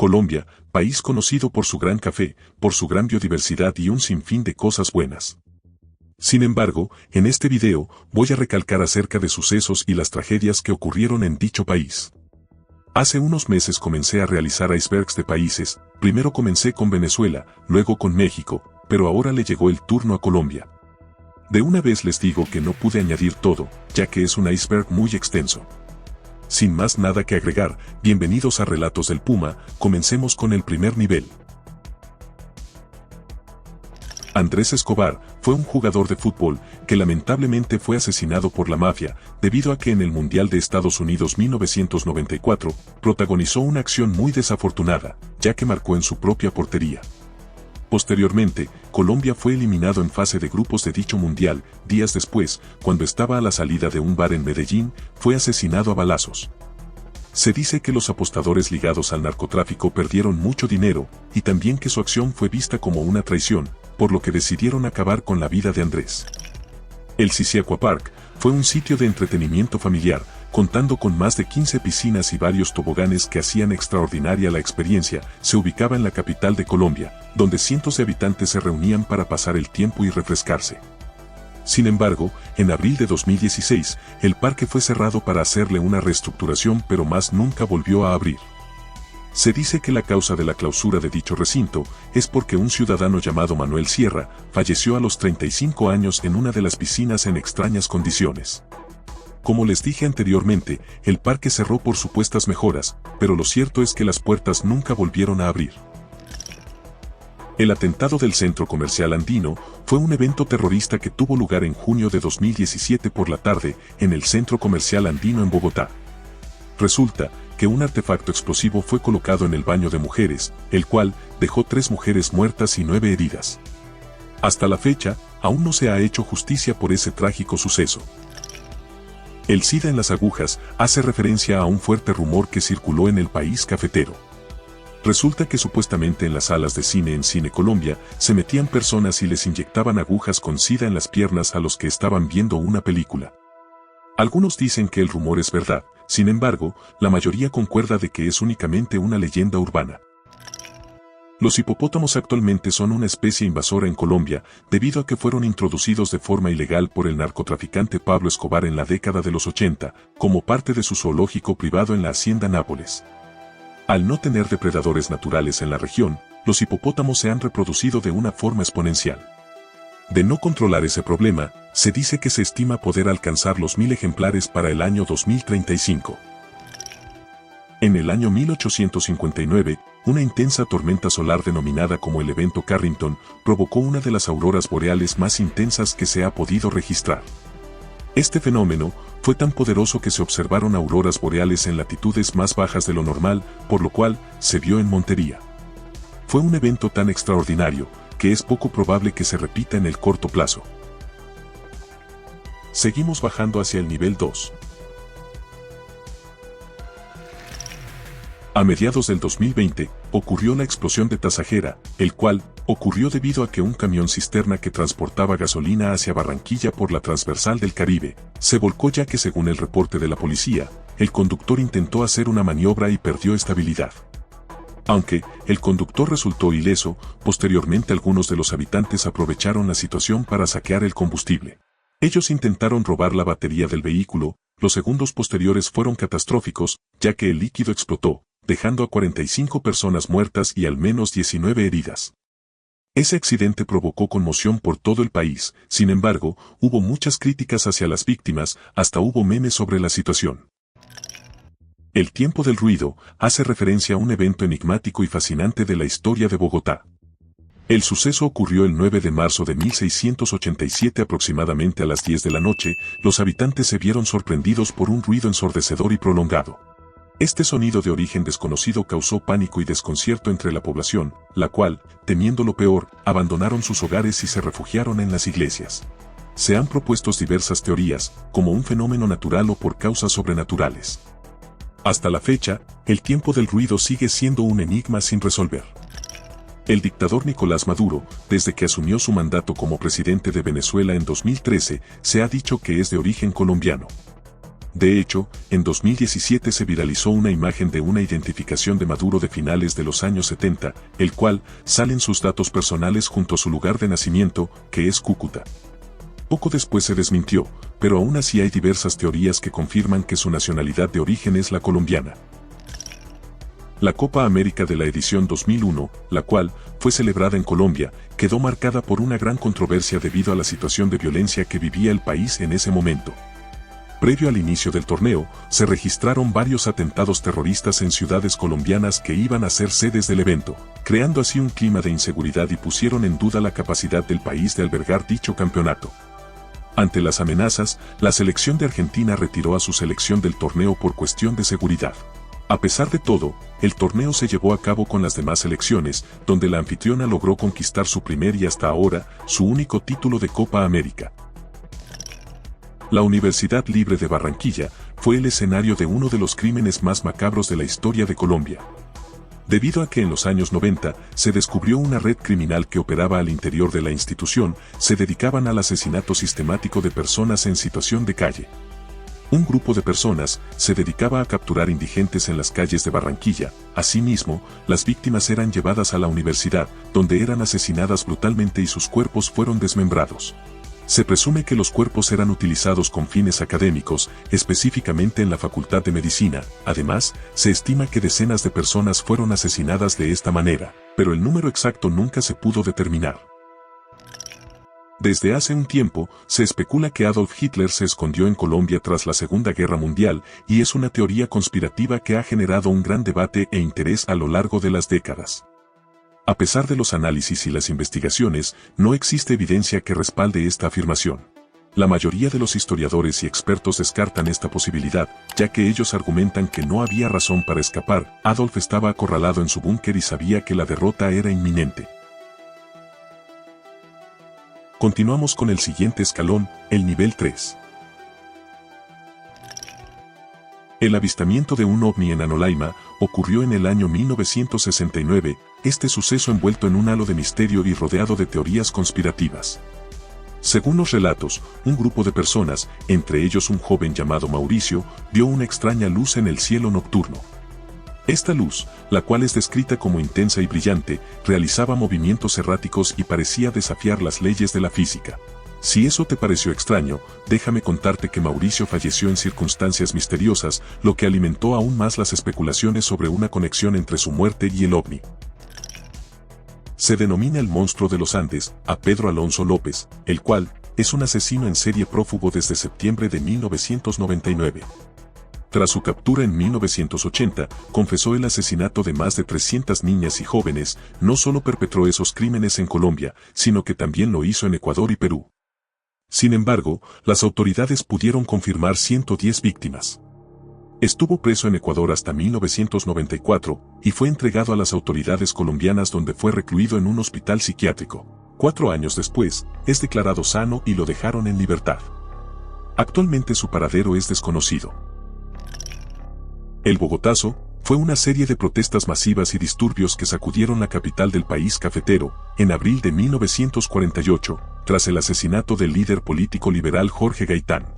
Colombia, país conocido por su gran café, por su gran biodiversidad y un sinfín de cosas buenas. Sin embargo, en este video, voy a recalcar acerca de sucesos y las tragedias que ocurrieron en dicho país. Hace unos meses comencé a realizar icebergs de países, primero comencé con Venezuela, luego con México, pero ahora le llegó el turno a Colombia. De una vez les digo que no pude añadir todo, ya que es un iceberg muy extenso. Sin más nada que agregar, bienvenidos a Relatos del Puma, comencemos con el primer nivel. Andrés Escobar fue un jugador de fútbol que lamentablemente fue asesinado por la mafia debido a que en el Mundial de Estados Unidos 1994 protagonizó una acción muy desafortunada, ya que marcó en su propia portería. Posteriormente, Colombia fue eliminado en fase de grupos de dicho mundial. Días después, cuando estaba a la salida de un bar en Medellín, fue asesinado a balazos. Se dice que los apostadores ligados al narcotráfico perdieron mucho dinero, y también que su acción fue vista como una traición, por lo que decidieron acabar con la vida de Andrés. El Sisi Aquapark fue un sitio de entretenimiento familiar, contando con más de 15 piscinas y varios toboganes que hacían extraordinaria la experiencia. Se ubicaba en la capital de Colombia, donde cientos de habitantes se reunían para pasar el tiempo y refrescarse. Sin embargo, en abril de 2016, el parque fue cerrado para hacerle una reestructuración, pero más nunca volvió a abrir. Se dice que la causa de la clausura de dicho recinto es porque un ciudadano llamado Manuel Sierra falleció a los 35 años en una de las piscinas en extrañas condiciones. Como les dije anteriormente, el parque cerró por supuestas mejoras, pero lo cierto es que las puertas nunca volvieron a abrir. El atentado del Centro Comercial Andino fue un evento terrorista que tuvo lugar en junio de 2017 por la tarde en el Centro Comercial Andino en Bogotá. Resulta que un artefacto explosivo fue colocado en el baño de mujeres, el cual dejó 3 mujeres muertas y 9 heridas. Hasta la fecha, aún no se ha hecho justicia por ese trágico suceso. El SIDA en las agujas hace referencia a un fuerte rumor que circuló en el país cafetero. Resulta que supuestamente en las salas de cine en Cine Colombia se metían personas y les inyectaban agujas con SIDA en las piernas a los que estaban viendo una película. Algunos dicen que el rumor es verdad, sin embargo, la mayoría concuerda de que es únicamente una leyenda urbana. Los hipopótamos actualmente son una especie invasora en Colombia, debido a que fueron introducidos de forma ilegal por el narcotraficante Pablo Escobar en la década de los 80, como parte de su zoológico privado en la hacienda Nápoles. Al no tener depredadores naturales en la región, los hipopótamos se han reproducido de una forma exponencial. De no controlar ese problema, se dice que se estima poder alcanzar los 1000 ejemplares para el año 2035. En el año 1859, una intensa tormenta solar denominada como el evento Carrington provocó una de las auroras boreales más intensas que se ha podido registrar. Este fenómeno fue tan poderoso que se observaron auroras boreales en latitudes más bajas de lo normal, por lo cual se vio en Montería. Fue un evento tan extraordinario que es poco probable que se repita en el corto plazo. Seguimos bajando hacia el nivel 2. A mediados del 2020, ocurrió la explosión de Tasajera, el cual ocurrió debido a que un camión cisterna que transportaba gasolina hacia Barranquilla por la transversal del Caribe, se volcó ya que según el reporte de la policía, el conductor intentó hacer una maniobra y perdió estabilidad. Aunque el conductor resultó ileso, posteriormente algunos de los habitantes aprovecharon la situación para saquear el combustible. Ellos intentaron robar la batería del vehículo. Los segundos posteriores fueron catastróficos, ya que el líquido explotó, dejando a 45 personas muertas y al menos 19 heridas. Ese accidente provocó conmoción por todo el país, sin embargo, hubo muchas críticas hacia las víctimas, hasta hubo memes sobre la situación. El tiempo del ruido hace referencia a un evento enigmático y fascinante de la historia de Bogotá. El suceso ocurrió el 9 de marzo de 1687 aproximadamente a las 10 de la noche. Los habitantes se vieron sorprendidos por un ruido ensordecedor y prolongado. Este sonido de origen desconocido causó pánico y desconcierto entre la población, la cual, temiendo lo peor, abandonaron sus hogares y se refugiaron en las iglesias. Se han propuesto diversas teorías, como un fenómeno natural o por causas sobrenaturales. Hasta la fecha, el tiempo del ruido sigue siendo un enigma sin resolver. El dictador Nicolás Maduro, desde que asumió su mandato como presidente de Venezuela en 2013, se ha dicho que es de origen colombiano. De hecho, en 2017 se viralizó una imagen de una identificación de Maduro de finales de los años 70, el cual salen sus datos personales junto a su lugar de nacimiento, que es Cúcuta. Poco después se desmintió, pero aún así hay diversas teorías que confirman que su nacionalidad de origen es la colombiana. La Copa América de la edición 2001, la cual fue celebrada en Colombia, quedó marcada por una gran controversia debido a la situación de violencia que vivía el país en ese momento. Previo al inicio del torneo, se registraron varios atentados terroristas en ciudades colombianas que iban a ser sedes del evento, creando así un clima de inseguridad y pusieron en duda la capacidad del país de albergar dicho campeonato. Ante las amenazas, la selección de Argentina retiró a su selección del torneo por cuestión de seguridad. A pesar de todo, el torneo se llevó a cabo con las demás selecciones, donde la anfitriona logró conquistar su primer y hasta ahora, su único título de Copa América. La Universidad Libre de Barranquilla fue el escenario de uno de los crímenes más macabros de la historia de Colombia. Debido a que en los años 90 se descubrió una red criminal que operaba al interior de la institución, se dedicaban al asesinato sistemático de personas en situación de calle. Un grupo de personas se dedicaba a capturar indigentes en las calles de Barranquilla. Asimismo, las víctimas eran llevadas a la universidad, donde eran asesinadas brutalmente y sus cuerpos fueron desmembrados. Se presume que los cuerpos eran utilizados con fines académicos, específicamente en la Facultad de Medicina. Además, se estima que decenas de personas fueron asesinadas de esta manera, pero el número exacto nunca se pudo determinar. Desde hace un tiempo, se especula que Adolf Hitler se escondió en Colombia tras la Segunda Guerra Mundial, y es una teoría conspirativa que ha generado un gran debate e interés a lo largo de las décadas. A pesar de los análisis y las investigaciones, no existe evidencia que respalde esta afirmación. La mayoría de los historiadores y expertos descartan esta posibilidad, ya que ellos argumentan que no había razón para escapar. Adolf estaba acorralado en su búnker y sabía que la derrota era inminente. Continuamos con el siguiente escalón, el nivel 3. El avistamiento de un ovni en Anolaima ocurrió en el año 1969, este suceso envuelto en un halo de misterio y rodeado de teorías conspirativas. Según los relatos, un grupo de personas, entre ellos un joven llamado Mauricio, vio una extraña luz en el cielo nocturno. Esta luz, la cual es descrita como intensa y brillante, realizaba movimientos erráticos y parecía desafiar las leyes de la física. Si eso te pareció extraño, déjame contarte que Mauricio falleció en circunstancias misteriosas, lo que alimentó aún más las especulaciones sobre una conexión entre su muerte y el ovni. Se denomina el monstruo de los Andes a Pedro Alonso López, el cual es un asesino en serie prófugo desde septiembre de 1999. Tras su captura en 1980, confesó el asesinato de más de 300 niñas y jóvenes. No solo perpetró esos crímenes en Colombia, sino que también lo hizo en Ecuador y Perú. Sin embargo, las autoridades pudieron confirmar 110 víctimas. Estuvo preso en Ecuador hasta 1994 y fue entregado a las autoridades colombianas, donde fue recluido en un hospital psiquiátrico. 4 años después, es declarado sano y lo dejaron en libertad. Actualmente su paradero es desconocido. El Bogotazo fue una serie de protestas masivas y disturbios que sacudieron la capital del país cafetero en abril de 1948, tras el asesinato del líder político liberal Jorge Gaitán.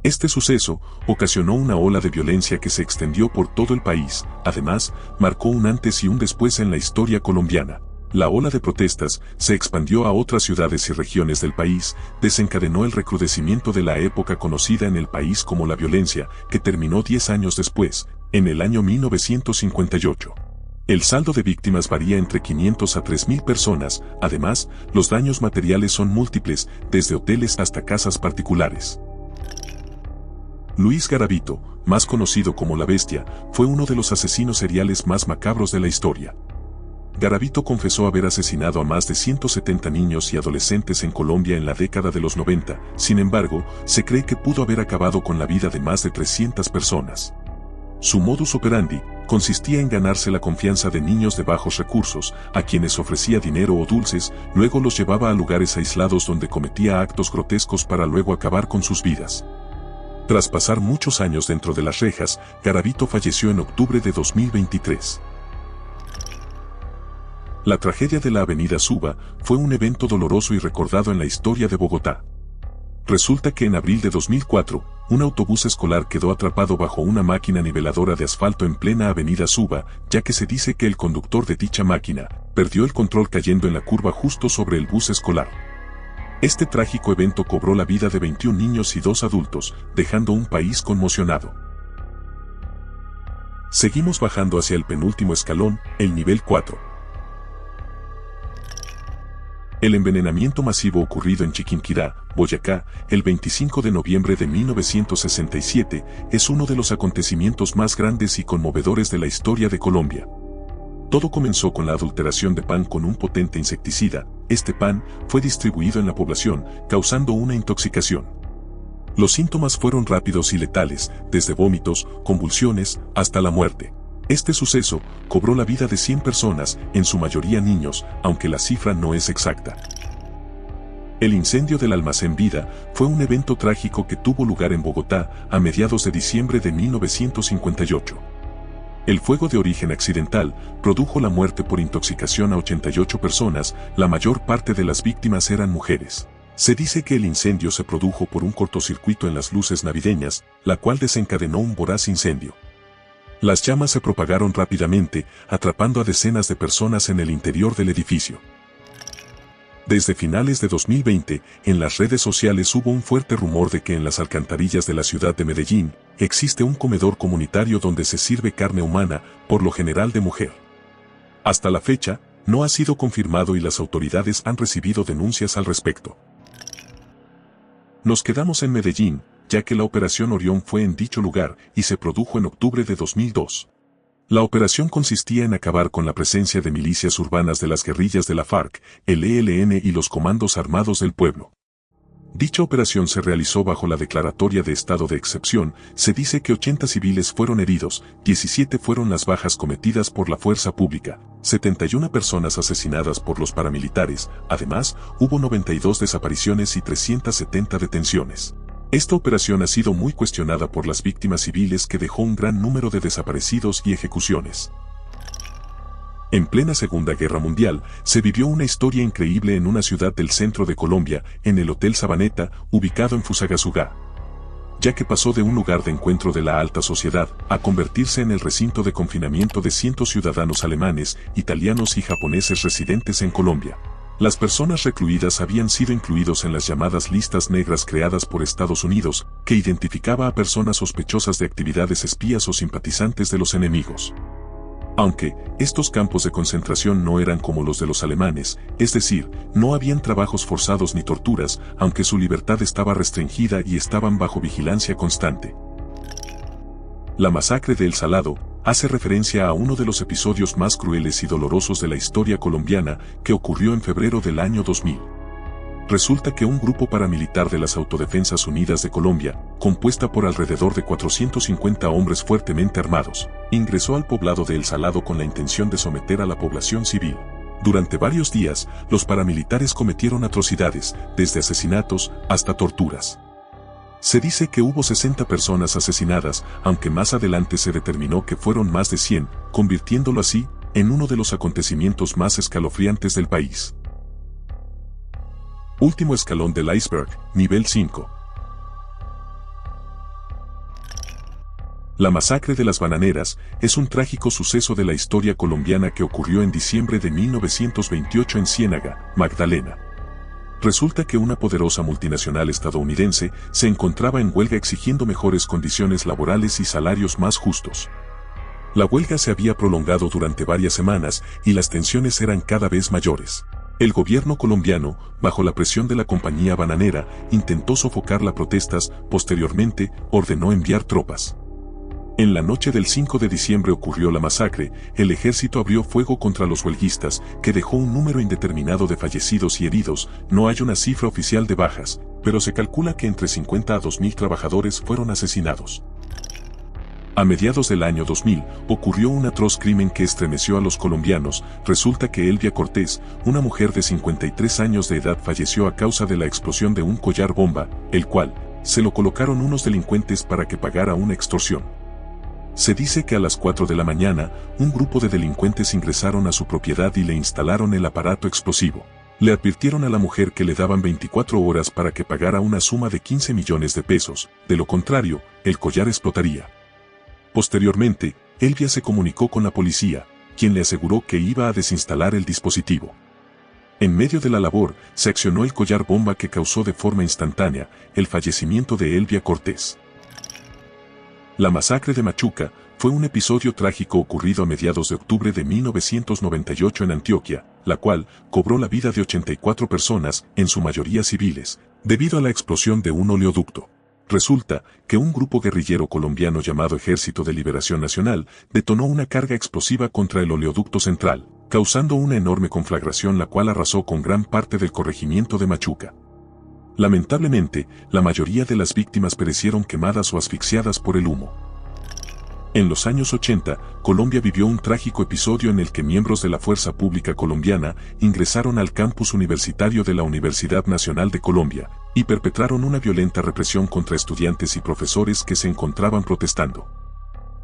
Este suceso ocasionó una ola de violencia que se extendió por todo el país. Además, marcó un antes y un después en la historia colombiana. La ola de protestas se expandió a otras ciudades y regiones del país, desencadenó el recrudecimiento de la época conocida en el país como la violencia, que terminó 10 años después, en el año 1958. El saldo de víctimas varía entre 500 a 3.000 personas. Además, los daños materiales son múltiples, desde hoteles hasta casas particulares. Luis Garavito, más conocido como La Bestia, fue uno de los asesinos seriales más macabros de la historia. Garavito confesó haber asesinado a más de 170 niños y adolescentes en Colombia en la década de los 90, sin embargo, se cree que pudo haber acabado con la vida de más de 300 personas. Su modus operandi consistía en ganarse la confianza de niños de bajos recursos, a quienes ofrecía dinero o dulces, luego los llevaba a lugares aislados donde cometía actos grotescos para luego acabar con sus vidas. Tras pasar muchos años dentro de las rejas, Garavito falleció en octubre de 2023. La tragedia de la avenida Suba fue un evento doloroso y recordado en la historia de Bogotá. Resulta que en abril de 2004, un autobús escolar quedó atrapado bajo una máquina niveladora de asfalto en plena avenida Suba, ya que se dice que el conductor de dicha máquina perdió el control cayendo en la curva justo sobre el bus escolar. Este trágico evento cobró la vida de 21 niños y 2 adultos, dejando un país conmocionado. Seguimos bajando hacia el penúltimo escalón, el nivel 4. El envenenamiento masivo ocurrido en Chiquinquirá, Boyacá, el 25 de noviembre de 1967, es uno de los acontecimientos más grandes y conmovedores de la historia de Colombia. Todo comenzó con la adulteración de pan con un potente insecticida. Este pan fue distribuido en la población, causando una intoxicación. Los síntomas fueron rápidos y letales, desde vómitos, convulsiones, hasta la muerte. Este suceso cobró la vida de 100 personas, en su mayoría niños, aunque la cifra no es exacta. El incendio del almacén Vida fue un evento trágico que tuvo lugar en Bogotá a mediados de diciembre de 1958. El fuego de origen accidental produjo la muerte por intoxicación a 88 personas, la mayor parte de las víctimas eran mujeres. Se dice que el incendio se produjo por un cortocircuito en las luces navideñas, la cual desencadenó un voraz incendio. Las llamas se propagaron rápidamente, atrapando a decenas de personas en el interior del edificio. Desde finales de 2020, en las redes sociales hubo un fuerte rumor de que en las alcantarillas de la ciudad de Medellín existe un comedor comunitario donde se sirve carne humana, por lo general de mujer. Hasta la fecha, no ha sido confirmado y las autoridades han recibido denuncias al respecto. Nos quedamos en Medellín, ya que la Operación Orión fue en dicho lugar y se produjo en octubre de 2002. La operación consistía en acabar con la presencia de milicias urbanas de las guerrillas de la FARC, el ELN y los comandos armados del pueblo. Dicha operación se realizó bajo la declaratoria de estado de excepción. Se dice que 80 civiles fueron heridos, 17 fueron las bajas cometidas por la fuerza pública, 71 personas asesinadas por los paramilitares, además, hubo 92 desapariciones y 370 detenciones. Esta operación ha sido muy cuestionada por las víctimas civiles que dejó un gran número de desaparecidos y ejecuciones. En plena Segunda Guerra Mundial, se vivió una historia increíble en una ciudad del centro de Colombia, en el Hotel Sabaneta, ubicado en Fusagasugá, ya que pasó de un lugar de encuentro de la alta sociedad a convertirse en el recinto de confinamiento de cientos de ciudadanos alemanes, italianos y japoneses residentes en Colombia. Las personas recluidas habían sido incluidos en las llamadas listas negras creadas por Estados Unidos, que identificaba a personas sospechosas de actividades espías o simpatizantes de los enemigos. Aunque, estos campos de concentración no eran como los de los alemanes, es decir, no habían trabajos forzados ni torturas, aunque su libertad estaba restringida y estaban bajo vigilancia constante. La masacre de El Salado hace referencia a uno de los episodios más crueles y dolorosos de la historia colombiana que ocurrió en febrero del año 2000. Resulta que un grupo paramilitar de las Autodefensas Unidas de Colombia, compuesta por alrededor de 450 hombres fuertemente armados, ingresó al poblado de El Salado con la intención de someter a la población civil. Durante varios días, los paramilitares cometieron atrocidades, desde asesinatos hasta torturas. Se dice que hubo 60 personas asesinadas, aunque más adelante se determinó que fueron más de 100, convirtiéndolo así en uno de los acontecimientos más escalofriantes del país. Último escalón del iceberg, nivel 5. La masacre de las bananeras es un trágico suceso de la historia colombiana que ocurrió en diciembre de 1928 en Ciénaga, Magdalena. Resulta que una poderosa multinacional estadounidense se encontraba en huelga exigiendo mejores condiciones laborales y salarios más justos. La huelga se había prolongado durante varias semanas y las tensiones eran cada vez mayores. El gobierno colombiano, bajo la presión de la compañía bananera, intentó sofocar las protestas. Posteriormente, ordenó enviar tropas. En la noche del 5 de diciembre ocurrió la masacre. El ejército abrió fuego contra los huelguistas, que dejó un número indeterminado de fallecidos y heridos. No hay una cifra oficial de bajas, pero se calcula que entre 50 a 2.000 trabajadores fueron asesinados. A mediados del año 2000, ocurrió un atroz crimen que estremeció a los colombianos. Resulta que Elvia Cortés, una mujer de 53 años de edad, falleció a causa de la explosión de un collar bomba, el cual se lo colocaron unos delincuentes para que pagara una extorsión. Se dice que a las 4 de la mañana, un grupo de delincuentes ingresaron a su propiedad y le instalaron el aparato explosivo. Le advirtieron a la mujer que le daban 24 horas para que pagara una suma de 15 millones de pesos, de lo contrario, el collar explotaría. Posteriormente, Elvia se comunicó con la policía, quien le aseguró que iba a desinstalar el dispositivo. En medio de la labor, se accionó el collar bomba que causó de forma instantánea el fallecimiento de Elvia Cortés. La masacre de Machuca fue un episodio trágico ocurrido a mediados de octubre de 1998 en Antioquia, la cual cobró la vida de 84 personas, en su mayoría civiles, debido a la explosión de un oleoducto. Resulta que un grupo guerrillero colombiano llamado Ejército de Liberación Nacional detonó una carga explosiva contra el oleoducto central, causando una enorme conflagración la cual arrasó con gran parte del corregimiento de Machuca. Lamentablemente, la mayoría de las víctimas perecieron quemadas o asfixiadas por el humo. En los años 80, Colombia vivió un trágico episodio en el que miembros de la Fuerza Pública Colombiana ingresaron al campus universitario de la Universidad Nacional de Colombia y perpetraron una violenta represión contra estudiantes y profesores que se encontraban protestando.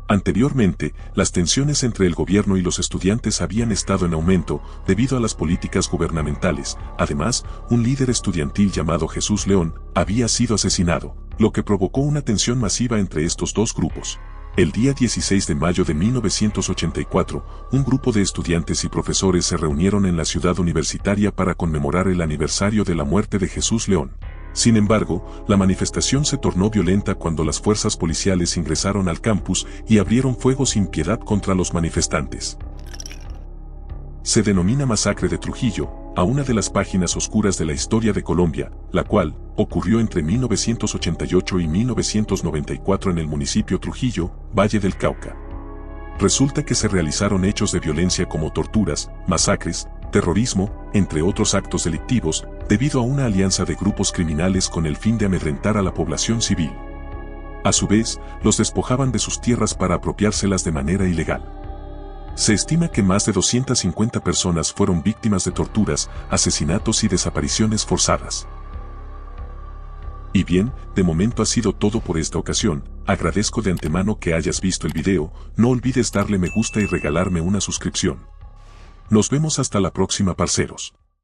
Anteriormente, las tensiones entre el gobierno y los estudiantes habían estado en aumento debido a las políticas gubernamentales. Además, un líder estudiantil llamado Jesús León había sido asesinado, lo que provocó una tensión masiva entre estos dos grupos. El día 16 de mayo de 1984, un grupo de estudiantes y profesores se reunieron en la ciudad universitaria para conmemorar el aniversario de la muerte de Jesús León. Sin embargo, la manifestación se tornó violenta cuando las fuerzas policiales ingresaron al campus y abrieron fuego sin piedad contra los manifestantes. Se denomina Masacre de Trujillo a una de las páginas oscuras de la historia de Colombia, la cual ocurrió entre 1988 y 1994 en el municipio Trujillo, Valle del Cauca. Resulta que se realizaron hechos de violencia como torturas, masacres, terrorismo, entre otros actos delictivos, debido a una alianza de grupos criminales con el fin de amedrentar a la población civil. A su vez, los despojaban de sus tierras para apropiárselas de manera ilegal. Se estima que más de 250 personas fueron víctimas de torturas, asesinatos y desapariciones forzadas. Y bien, de momento ha sido todo por esta ocasión. Agradezco de antemano que hayas visto el video, no olvides darle me gusta y regalarme una suscripción. Nos vemos hasta la próxima, parceros.